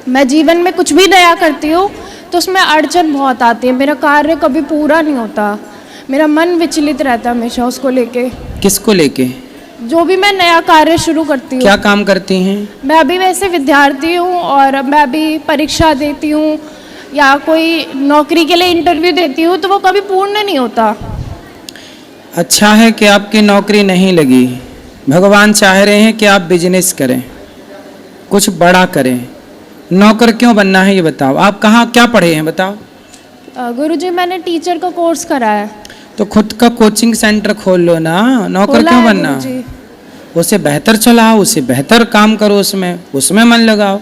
मैं जीवन में कुछ भी नया करती हूँ तो उसमें अड़चन बहुत आती है, मेरा कार्य कभी पूरा नहीं होता, मेरा मन विचलित रहता है हमेशा उसको लेके। किसको लेके? जो भी मैं नया कार्य शुरू करती हूँ। क्या काम करती हैं? मैं अभी वैसे विद्यार्थी हूँ और मैं अभी परीक्षा देती हूँ या कोई नौकरी के लिए इंटरव्यू देती हूँ तो वो कभी पूर्ण नहीं होता। अच्छा है कि आपकी नौकरी नहीं लगी, भगवान चाह रहे हैं कि आप बिजनेस करें, कुछ बड़ा करें। नौकर क्यों बनना है ये बताओ, आप कहाँ क्या पढ़े हैं बताओ? गुरुजी मैंने टीचर का कोर्स करा है। तो खुद का कोचिंग सेंटर खोल लो ना, नौकर क्यों बनना? उसे बेहतर चलाओ, उसे बेहतर काम करो, उसमें मन लगाओ।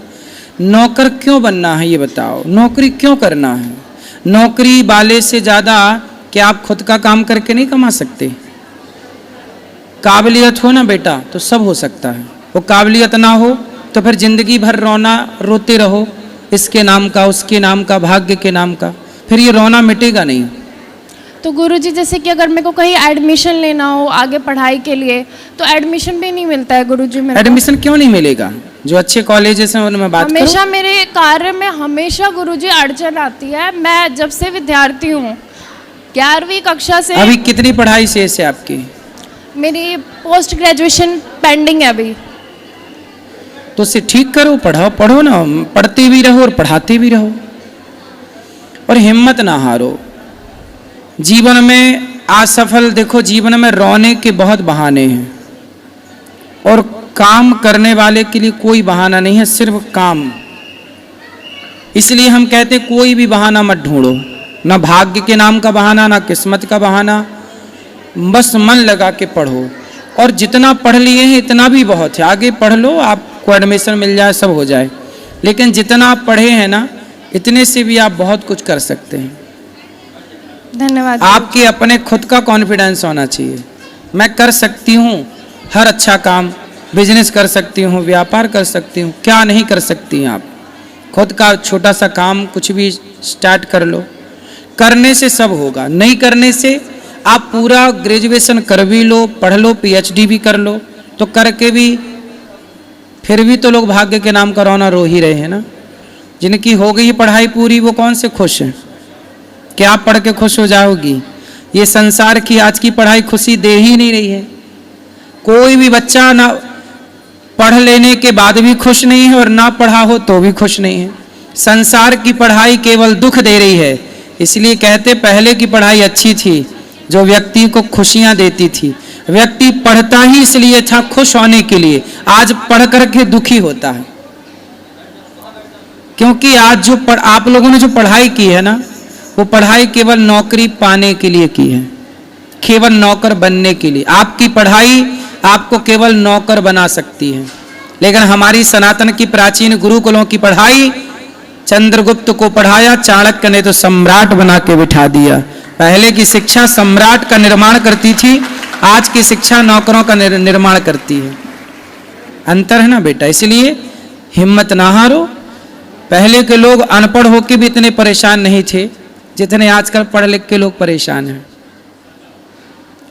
नौकर क्यों बनना है ये बताओ, नौकरी क्यों करना है? नौकरी वाले से ज़्यादा क्या आप खुद का काम करके नहीं कमा सकते? काबिलियत हो ना बेटा तो सब हो सकता है, वो काबिलियत ना हो तो फिर जिंदगी भर रोते रहो, इसके नाम का, उसके नाम का, भाग्य के नाम का, फिर ये रोना मिटेगा नहीं। तो गुरुजी जैसे कि अगर मेरे को कहीं एडमिशन लेना हो आगे पढ़ाई के लिए तो एडमिशन भी नहीं मिलता है गुरुजी। मेरे एडमिशन क्यों नहीं मिलेगा? जो अच्छे कॉलेजेस हैं उनमें बात करो। हमेशा मेरे कार्य में हमेशा गुरुजी अड़चन आती है। मैं जब से विद्यार्थी हूँ 11वीं कक्षा से। अभी कितनी पढ़ाई शेष है आपकी? मेरी पोस्ट ग्रेजुएशन पेंडिंग है अभी। तो उसे ठीक करो, पढ़ो ना, पढ़ते भी रहो और पढ़ाते भी रहो और हिम्मत ना हारो। जीवन में असफल, देखो जीवन में रोने के बहुत बहाने हैं और काम करने वाले के लिए कोई बहाना नहीं है, सिर्फ काम। इसलिए हम कहते कोई भी बहाना मत ढूंढो, ना भाग्य के नाम का बहाना, ना किस्मत का बहाना, बस मन लगा के पढ़ो। और जितना पढ़ लिए हैं इतना भी बहुत है, आगे पढ़ लो, आपको एडमिशन मिल जाए, सब हो जाए। लेकिन जितना आप पढ़े हैं ना, इतने से भी आप बहुत कुछ कर सकते हैं। धन्यवाद। आपके अपने खुद का कॉन्फिडेंस होना चाहिए, मैं कर सकती हूँ हर अच्छा काम, बिजनेस कर सकती हूँ, व्यापार कर सकती हूँ। क्या नहीं कर सकती हैं आप? खुद का छोटा सा काम कुछ भी स्टार्ट कर लो, करने से सब होगा। नहीं करने से आप पूरा ग्रेजुएशन कर भी लो, पढ़ लो, पीएचडी भी कर लो, तो करके भी फिर भी तो लोग भाग्य के नाम का रोना रो ही रहे हैं ना। जिनकी हो गई पढ़ाई पूरी वो कौन से खुश हैं? क्या आप पढ़ के खुश हो जाओगी? ये संसार की आज की पढ़ाई खुशी दे ही नहीं रही है। कोई भी बच्चा ना पढ़ लेने के बाद भी खुश नहीं है और ना पढ़ा हो तो भी खुश नहीं है। संसार की पढ़ाई केवल दुख दे रही है। इसलिए कहते पहले की पढ़ाई अच्छी थी, जो व्यक्ति को खुशियां देती थी। व्यक्ति पढ़ता ही इसलिए था खुश होने के लिए, आज पढ़ करके दुखी होता है। क्योंकि आज जो आप लोगों ने जो पढ़ाई की है ना, वो पढ़ाई केवल नौकरी पाने के लिए की है, केवल नौकर बनने के लिए। आपकी पढ़ाई आपको केवल नौकर बना सकती है, लेकिन हमारी सनातन की प्राचीन गुरुकुलों की पढ़ाई, चंद्रगुप्त को पढ़ाया, चाणक्य ने तो सम्राट बना के बिठा दिया। पहले की शिक्षा सम्राट का निर्माण करती थी, आज की शिक्षा नौकरों का निर्माण करती है। अंतर है ना बेटा, इसलिए हिम्मत ना हारो। पहले के लोग अनपढ़ होकर भी इतने परेशान नहीं थे जितने आजकल पढ़ लिख के लोग परेशान हैं।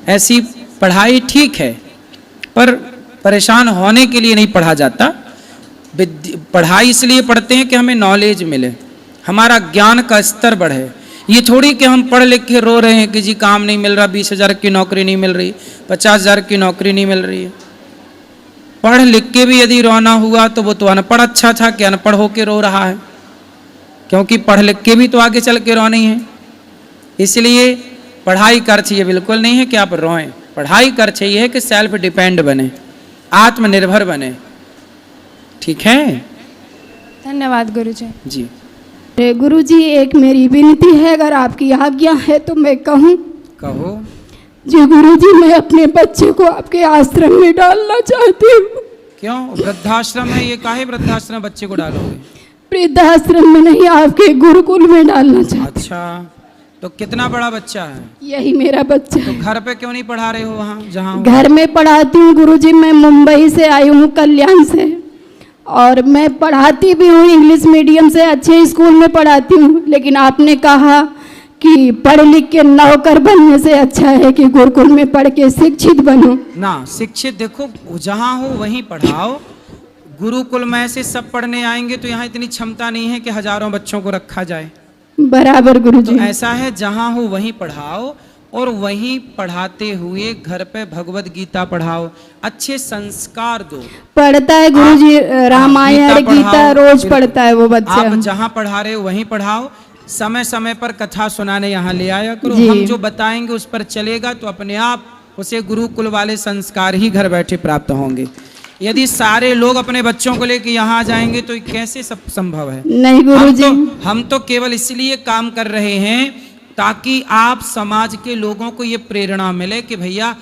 ऐसी पढ़ाई ठीक है, पर परेशान होने के लिए नहीं पढ़ा जाता। पढ़ाई इसलिए पढ़ते हैं कि हमें नॉलेज मिले, हमारा ज्ञान का स्तर बढ़े। ये थोड़ी कि हम पढ़ लिख के रो रहे हैं कि जी काम नहीं मिल रहा, 20,000 की नौकरी नहीं मिल रही, 50,000 की नौकरी नहीं मिल रही है। पढ़ लिख के भी यदि रोना हुआ तो वो तो अनपढ़ अच्छा था कि अनपढ़ होके रो रहा है, क्योंकि पढ़ लिख के भी तो आगे चल के रोना ही है। इसलिए पढ़ाई का अर्थ ये बिल्कुल नहीं है कि आप रोएं। पढ़ाई का अर्थ ये है कि सेल्फ डिपेंड बने, आत्मनिर्भर बने। ठीक है, धन्यवाद गुरुजी। जी गुरुजी, एक मेरी विनती है, अगर आपकी आज्ञा है तो मैं कहूँ? कहो। जी गुरुजी, मैं अपने बच्चे को आपके आश्रम में डालना चाहती हूँ। क्यों? वृद्धाश्रम है ये, काहे वृद्धाश्रम बच्चे को डालोगे? वृद्धाश्रम में नहीं, आपके गुरुकुल में डालना चाहती। अच्छा, तो कितना बड़ा बच्चा है? यही मेरा बच्चा। तो घर पे क्यों नहीं पढ़ा रहे हो वहाँ जहाँ हो? घर में पढ़ाती हूँ गुरुजी, मैं मुंबई से आई हूँ, कल्याण से, और मैं पढ़ाती भी हूँ इंग्लिश मीडियम से, अच्छे स्कूल में पढ़ाती हूँ। लेकिन आपने कहा कि पढ़ लिख के नौकर बनने से अच्छा है कि गुरुकुल में पढ़ के शिक्षित बनो। ना, शिक्षित देखो जहाँ हो वहीं पढ़ाओ। गुरुकुल में से सब पढ़ने आएंगे तो यहाँ इतनी क्षमता नहीं है कि हजारों बच्चों को रखा जाए। बराबर तो गुरुजी। ऐसा है जहाँ हो वहीं पढ़ाओ, और वहीं पढ़ाते हुए घर पे भगवत गीता पढ़ाओ, अच्छे संस्कार दो। पढ़ता है गुरुजी, रामायण गीता गीता पढ़ाओ, रोज बिल्कुल। पढ़ता है वो बच्चा। आप जहाँ पढ़ा रहे हो वहीं पढ़ाओ, समय समय पर कथा सुनाने यहाँ ले आया करो। जी। हम जो बताएंगे उस पर चलेगा तो अपने आप उसे गुरुकुल वाले संस्कार ही घर बैठे प्राप्त होंगे। यदि सारे लोग अपने बच्चों को लेकर यहाँ आ जाएंगे तो कैसे सब संभव है? नहीं गुरुजी। हम तो केवल इसलिए काम कर रहे हैं ताकि आप समाज के लोगों को ये प्रेरणा मिले कि भैया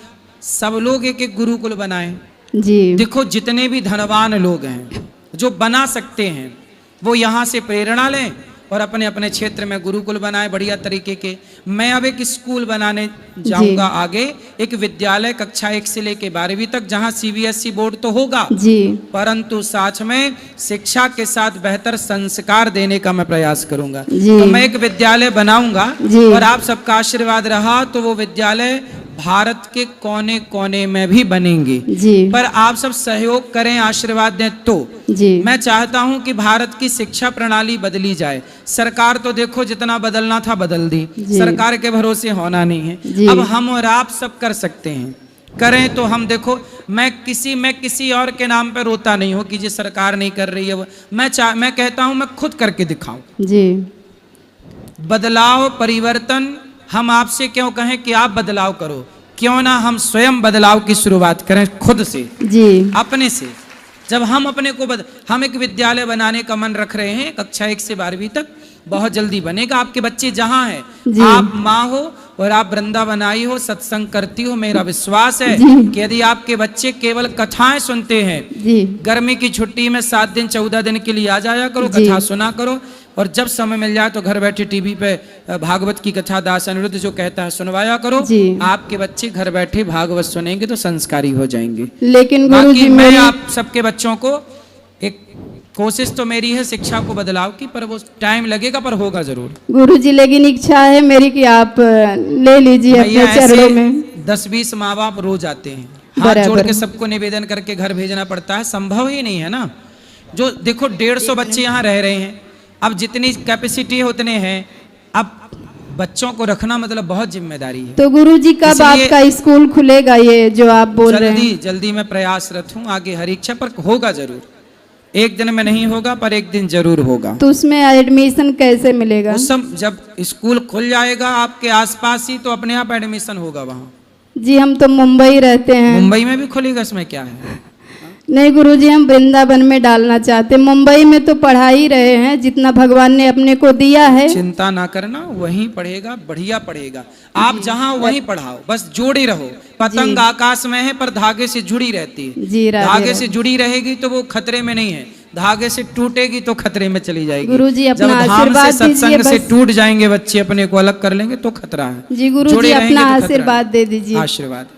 सब लोग एक एक गुरुकुल बनाएं। जी। देखो जितने भी धनवान लोग हैं जो बना सकते हैं वो यहाँ से प्रेरणा लें और अपने अपने क्षेत्र में गुरुकुल बनाएं बढ़िया तरीके के। मैं अब एक स्कूल बनाने जाऊंगा आगे, एक विद्यालय कक्षा 1 से लेके 12वीं तक, जहाँ CBSE बोर्ड तो होगा जी। परंतु साथ में शिक्षा के साथ बेहतर संस्कार देने का मैं प्रयास करूंगा। जी। तो मैं एक विद्यालय बनाऊंगा जी। और आप सबका आशीर्वाद रहा तो वो विद्यालय भारत के कोने कोने में भी बनेंगे। जी। पर आप सब सहयोग करें, आशीर्वाद दें तो। जी। मैं चाहता हूं कि भारत की शिक्षा प्रणाली बदली जाए। सरकार तो देखो जितना बदलना था बदल दी, जी। सरकार के भरोसे होना नहीं जी। है। अब हम और आप सब कर सकते हैं, करें तो हम देखो, मैं किसी और के नाम पर रोता नहीं हूं कि जी सरकार नहीं कर रही है। मैं कहता हूं मैं खुद करके दिखाऊं। जी। बदलाव परिवर्तन हम आपसे क्यों कहें कि आप बदलाव करो, क्यों ना हम स्वयं बदलाव की शुरुआत करें खुद से, जी। अपने से। जब हम अपने को हम एक विद्यालय बनाने का मन रख रहे हैं कक्षा 1 से 12वीं तक, बहुत जल्दी बनेगा। आपके बच्चे जहाँ हैं, आप माँ हो और आप वृंदावन आई हो, सत्संग करती हो, मेरा विश्वास है कि यदि आपके बच्चे केवल कथाएं सुनते हैं, जी। गर्मी की छुट्टी में 7 दिन 14 दिन के लिए आ जाया करो, कथा सुना करो, और जब समय मिल जाए तो घर बैठे टीवी पे भागवत की कथा दास अनिरुद्ध जो कहता है सुनवाया करो। जी। आपके बच्चे घर बैठे भागवत सुनेंगे तो संस्कारी हो जाएंगे। लेकिन बाकी गुरुजी मैं मेरी आप सबके बच्चों को, एक कोशिश तो मेरी है शिक्षा को बदलाव की, पर वो टाइम लगेगा पर होगा जरूर। गुरुजी लेकिन इच्छा है मेरी कि आप ले लीजिए अपने भैया चरणों ऐसे में। 10-20 माँ बाप रोज आते हैं, हाथ बराबर। जोड़ के सबको निवेदन करके घर भेजना पड़ता है, संभव ही नहीं है ना। जो देखो 150 बच्चे यहाँ रह रहे हैं, अब जितनी कैपेसिटी है उतने हैं, अब बच्चों को रखना मतलब बहुत जिम्मेदारी है। तो गुरुजी कब इसलिए आपका स्कूल खुलेगा ये जो आप बोल रहे हैं? जल्दी मैं प्रयासरत हूँ, आगे हरी इच्छा, पर होगा जरूर। एक दिन में नहीं होगा पर एक दिन जरूर होगा। तो उसमें एडमिशन कैसे मिलेगा? उस सब जब स्कूल खुल जाएगा आपके आसपास ही तो अपने आप एडमिशन होगा वहाँ। जी हम तो मुंबई रहते हैं। मुंबई में भी खुलेगा, इसमें क्या है? नहीं गुरुजी हम वृंदावन में डालना चाहते हैं। मुंबई में तो पढ़ा ही रहे हैं जितना भगवान ने अपने को दिया है। चिंता ना करना, वहीं पढ़ेगा, बढ़िया पढ़ेगा। आप जहाँ वहीं पढ़ाओ, बस जोड़े रहो। पतंग आकाश में है पर धागे से जुड़ी रहती है। जी राधे धागे राधे। से जुड़ी रहेगी तो वो खतरे में नहीं है, धागे से टूटेगी तो खतरे में चली जाएगी। गुरुजी अपना जब धाम से आशीर्वाद सत्संग दीजिए से बस। टूट जाएंगे बच्चे, अपने को अलग कर लेंगे तो खतरा है। जी गुरुजी जुड़े रहेंगे अपना तो खतरा आशीर्वाद है। दे दीजिए। आशीर्वाद।